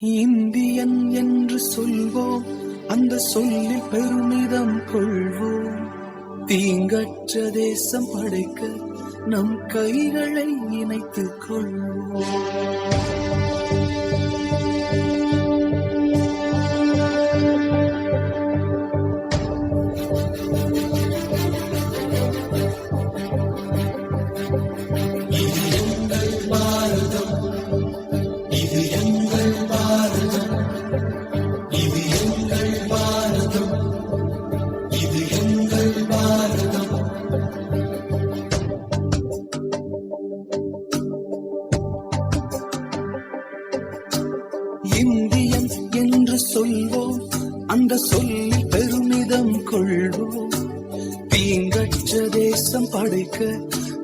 Indian என்று சொல்வோம், அந்த சொல்லில் பெருமிதம் கொள்வோம். தீங்கற்ற தேசம் படைக்க நம் கைகளை இணைத்துக் கொள்வோம். இது எங்கள் பாரதம், இது எங்கள் பாரதம், இது எங்கள் பாரதம், இது எங்கள் பாரதம். இந்தியன் என்று சொல்வோம், அந்த சொல்லில் பெருமிதம் கொள்வோம். தீங்கற்ற தேசம் படைக்க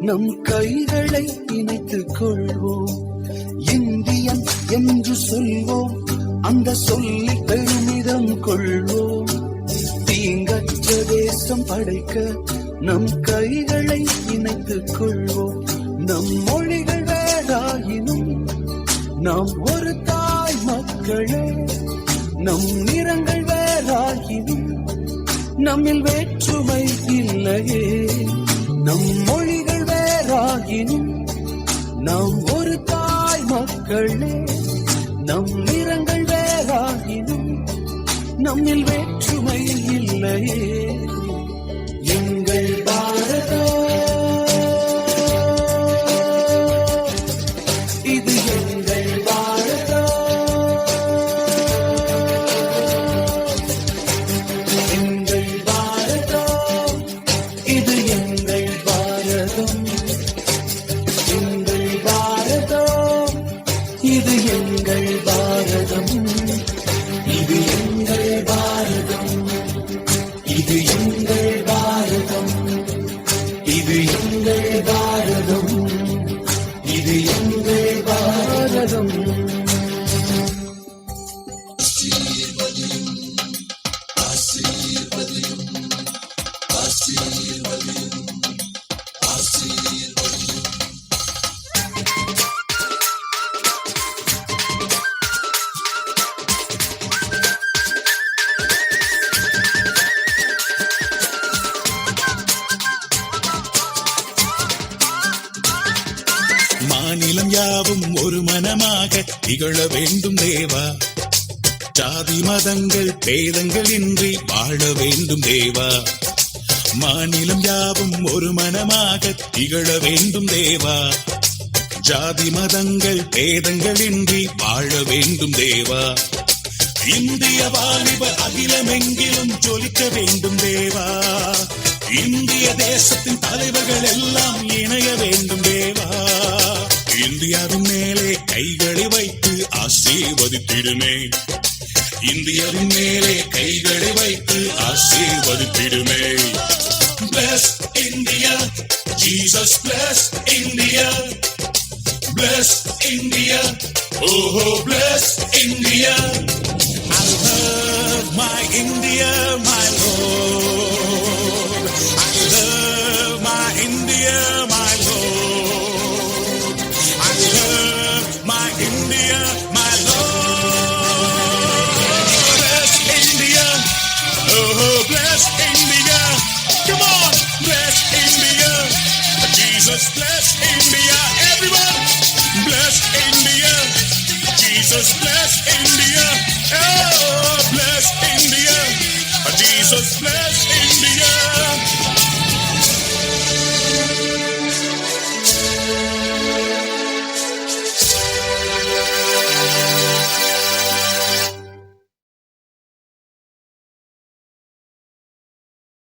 நம் கைகளை இணைத்துக் கொள்வோம். இந்தியன் என்று சொல்வோம், அந்த சொல்லில் பெருமிதம் கொள்வோம். தீங்கற்ற தேசம் படைக்க நம் கைகளை இணைத்துக் கொள்வோம். நம் மொழிகள் வேறாயினும் நாம் ஒரு தாய் மக்களே. நம் நிறங்கள் வேறாயினும் நம்மில் வேற்றுமை இல்லையே. நம் மொழிகள் வேறாயினும் நாம் ஒரு தாய் மக்களே. நம் நிறங்கள் வேறாயினும் நம்மில் வேற்றுமை இல்லையே. எங்கள் பாரதம், இது எங்கள் பாரதம். எங்கள் பாரதம், இது எங்கள் பாரதம். எங்கள் பாரதம், இது எங்கள் பாரதம். இது எங்கள் பாரதம், இது எங்கள் பாரதம். இது எங்கள் பாரதம், இது எங்கள் பாரதம். மாநிலம் யாவும் ஒரு மனமாக திகழ வேண்டும் தேவா. ஜாதி மதங்கள் பேதங்கள் இன்றி வாழ வேண்டும் தேவா. மாநிலம் யாவும் ஒரு மனமாக திகழ வேண்டும் தேவா. ஜாதி மதங்கள் பேதங்கள் இன்றி வாழ வேண்டும் தேவா. இந்திய வாலிப அகிலமெங்கிலும் ஜொலிக்க வேண்டும் தேவா. இந்திய தேசத்தின் தலைவர்கள் எல்லாம் இணைய வேண்டும் தேவா. இந்தியாவின் மேலே கைகளை வைத்து ஆசீர்வதித்திடுமே. இந்தியாவின் மேலே கைகளை வைத்து ஆசீர்வதித்திடுமே. Bless India, Jesus bless India. Bless India, oh bless